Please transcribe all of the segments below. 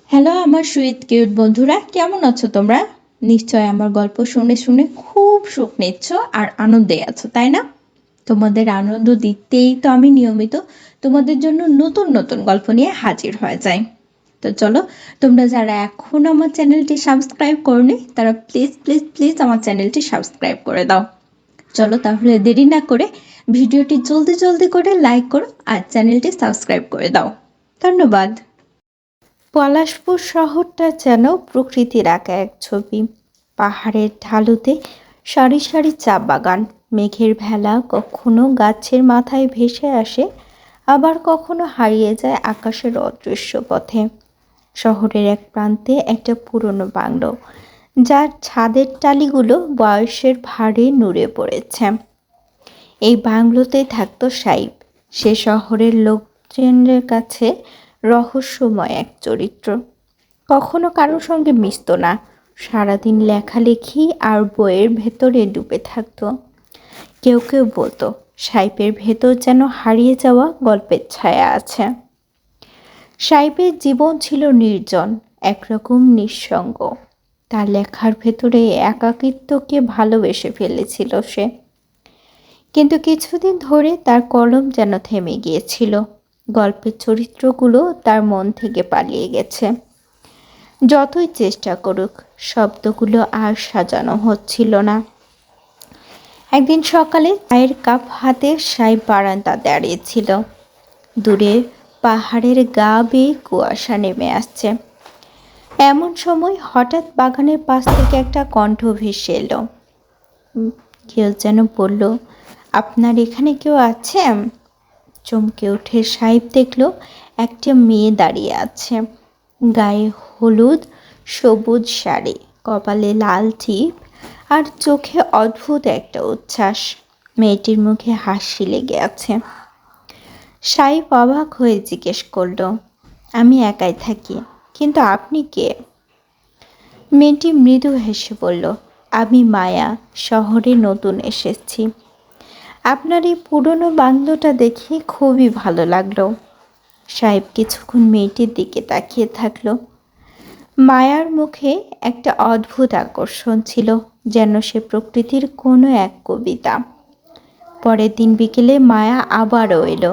Hello আমার sweet cute বন্ধুরা, কেমন আছো তোমরা? নিশ্চয় আমার গল্প শুনে শুনে খুব সুখ নিচ্ছ আর আনন্দে আছো, তাই না? তোমাদের আনন্দ দিতেই তো আমি নিয়মিত তোমাদের জন্য নতুন নতুন গল্প নিয়ে হাজির হয়ে যাই। তো চলো, তোমরা যারা এখন আমার চ্যানেলটি সাবস্ক্রাইব করনি তারা প্লিজ প্লিজ প্লিজ আমার চ্যানেলটি সাবস্ক্রাইব করে দাও। চলো তাহলে দেরি না করে ভিডিওটি জলদি জলদি করে লাইক করো আর চ্যানেলটি সাবস্ক্রাইব করে দাও। ধন্যবাদ। পলাশপুর শহরটা যেন প্রকৃতির আঁকা এক ছবি। পাহাড়ের ঢালুতে সারি সারি চা বাগান, মেঘের ভেলা কখনো গাছের মাথায় ভেসে আসে, আবার কখনো হারিয়ে যায় আকাশের অদৃশ্য পথে। শহরের এক প্রান্তে একটা পুরনো বাংলো, যার ছাদের টালিগুলো বয়সের ভারে নুড়ে পড়েছে। এই বাংলোতেই থাকতো সাইব। সে শহরের লোকজনের কাছে রহস্যময় এক চরিত্র। কখনো কারোর সঙ্গে মিশতো না, সারাদিন লেখালেখি আর বইয়ের ভেতরে ডুবে থাকতো। কেউ কেউ বলতো সাইপের ভেতর যেন হারিয়ে যাওয়া গল্পের ছায়া আছে। সাইপের জীবন ছিল নির্জন, একরকম নিঃসঙ্গ। তার লেখার ভেতরে একাকিত্বকে ভালোবেসে ফেলেছিল সে। কিন্তু কিছুদিন ধরে তার কলম যেন থেমে গিয়েছিল। গল্পের চরিত্রগুলো তার মন থেকে পালিয়ে গেছে। যতই চেষ্টা করুক, শব্দগুলো আর সাজানো হচ্ছিল না। একদিন সকালে চায়ের কাপ হাতে সাহেব বারান্দা দাঁড়িয়েছিল। দূরে পাহাড়ের গা বেয়ে কুয়াশা নেমে আসছে। এমন সময় হঠাৎ বাগানের পাশ থেকে একটা কণ্ঠ ভেসে এলো। কেউ যেন বলল, আপনার এখানে কেউ আছে? চমকে উঠে সাহেব দেখল একটা মেয়ে দাঁড়িয়ে আছে। গায়ে হলুদ সবুজ শাড়ি, কপালে লাল টিপ আর চোখে অদ্ভুত একটা উচ্ছ্বাস। মেয়েটির মুখে হাসি লেগে আছে। সাহেব অবাক হয়ে জিজ্ঞেস করল, আমি একাই থাকি, কিন্তু আপনি কে? মেয়েটি মৃদু হেসে বলল, আমি মায়া, শহরে নতুন এসেছি। আপনার এই পুরনো বাংলোটা দেখে খুবই ভালো লাগলো। সাহেব কিছুক্ষণ মেয়েটির দিকে তাকিয়ে থাকলো। মায়ার মুখে একটা অদ্ভুত আকর্ষণ ছিল, যেন সে প্রকৃতির কোনো এক কবিতা। পরের দিন বিকেলে মায়া আবারও এলো।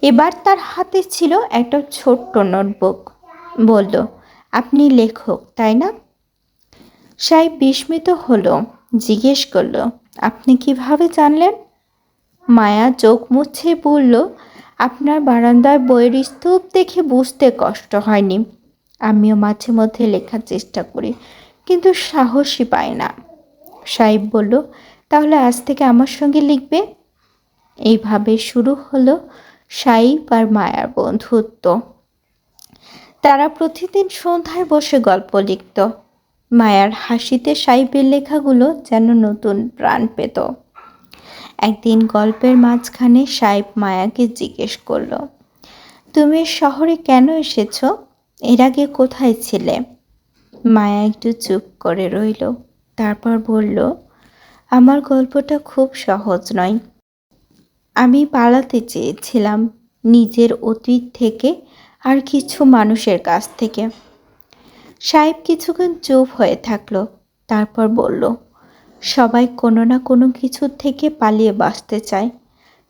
এবার তার হাতে ছিল একটা ছোট্ট নোটবুক। বলল, আপনি লেখক, তাই না? সাহেব বিস্মিত হলো, জিজ্ঞেস করলো, আপনি কিভাবে জানলেন? মায়া চোখ মুছে বলল, আপনার বারান্দার বইয়ের স্তূপ দেখে বুঝতে কষ্ট হয়নি। আমিও মাঝে মধ্যে লেখার চেষ্টা করি, কিন্তু সাহসই পাই না। সাহেব বলল, তাহলে আজ থেকে আমার সঙ্গে লিখবে। এইভাবে শুরু হলো সাহেব আর মায়ার বন্ধুত্ব। তারা প্রতিদিন সন্ধ্যায় বসে গল্প লিখত। মায়ার হাসিতে সাহেবের লেখাগুলো যেন নতুন প্রাণ পেত। একদিন গল্পের মাঝখানে সাহেব মায়াকে জিজ্ঞেস করলো, তুমি শহরে কেন এসেছো? এর আগে কোথায় ছিলে? মায়া একটু চুপ করে রইল, তারপর বলল, আমার গল্পটা খুব সহজ নয়। আমি পালাতে চেয়েছিলাম, নিজের অতীত থেকে আর কিছু মানুষের কাছ থেকে। সাহেব কিছুক্ষণ চুপ হয়ে থাকলো, তারপর বলল, সবাই কোনো না কোনো কিছু থেকে পালিয়ে বাঁচতে চায়,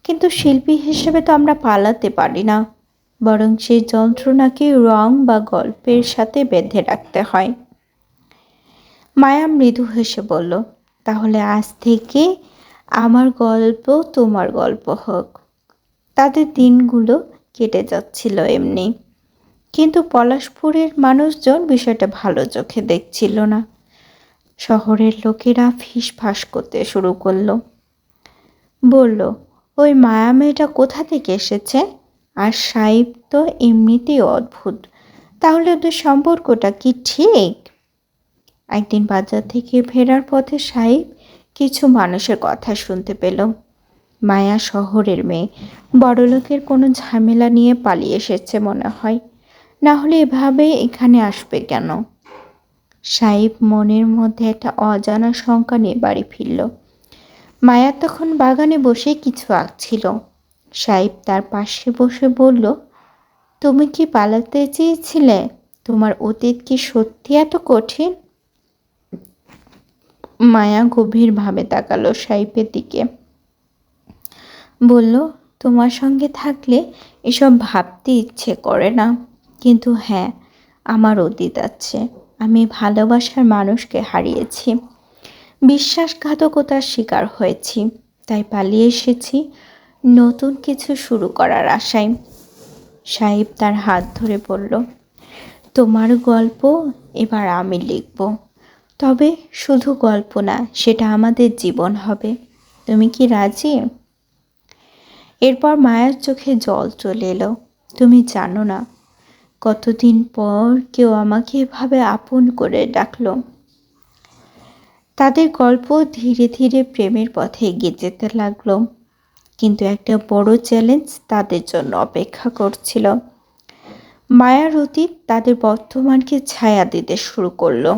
কিন্তু শিল্পী হিসেবে তো আমরা পালাতে পারি না, বরং সেই যন্ত্রণাকে রং বা গল্পের সাথে বেঁধে রাখতে হয়। মায়া মৃদু হেসে বলল, তাহলে আজ থেকে আমার গল্প তোমার গল্প হোক। তাদের দিনগুলো কেটে যাচ্ছিল এমনি, কিন্তু পলাশপুরের মানুষজন বিষয়টা ভালো চোখে দেখছিল না। শহরের লোকেরা ফিসফাস করতে শুরু করলো। বলল, ওই মায়া মেয়েটা কোথা থেকে এসেছে? আর সাহেব তো এমনিতেই অদ্ভুত, তাহলে ওদের সম্পর্কটা কি ঠিক? একদিন বাজার থেকে ফেরার পথে সাহেব কিছু মানুষের কথা শুনতে পেল। মায়া শহরের মেয়ে, বড়লোকের কোনো ঝামেলা নিয়ে পালিয়ে এসেছে মনে হয়, না হলে এভাবে এখানে আসবে কেন? সাহেব মনের মধ্যে একটা অজানা শঙ্কা নিয়ে বাড়ি ফিরল। মায়া তখন বাগানে বসে কিছু আঁকছিল। সাহেব তার পাশে বসে বলল, তুমি কি পালাতে চেয়েছিলে? তোমার অতীত কি সত্যি এত কঠিন? মায়া গভীরভাবে তাকালো সাইফের দিকে, বলল, তোমার সঙ্গে থাকলে এসব ভাবতে ইচ্ছে করে না। কিন্তু হ্যাঁ, আমার অতীত আছে। আমি ভালোবাসার মানুষকে হারিয়েছি, বিশ্বাসঘাতকতার শিকার হয়েছি, তাই পালিয়ে এসেছি নতুন কিছু শুরু করার আশায়। সাহেব তার হাত ধরে বলল, তোমার গল্প এবার আমি লিখব। তবে শুধু গল্প না, সেটা আমাদের জীবন হবে। তুমি কি রাজি? এরপর মায়ের চোখে জল চলে এলো। তুমি জানো না, কতদিন পর কেউ আমাকে এভাবে আপন করে ডাকলো। তাদের গল্প ধীরে ধীরে প্রেমের পথে এগিয়ে যেতে লাগলো। কিন্তু একটা বড় চ্যালেঞ্জ তাদের জন্য অপেক্ষা করছিল। মায়ার অতীত তাদের বর্তমানকে ছায়া দিতে শুরু করলো।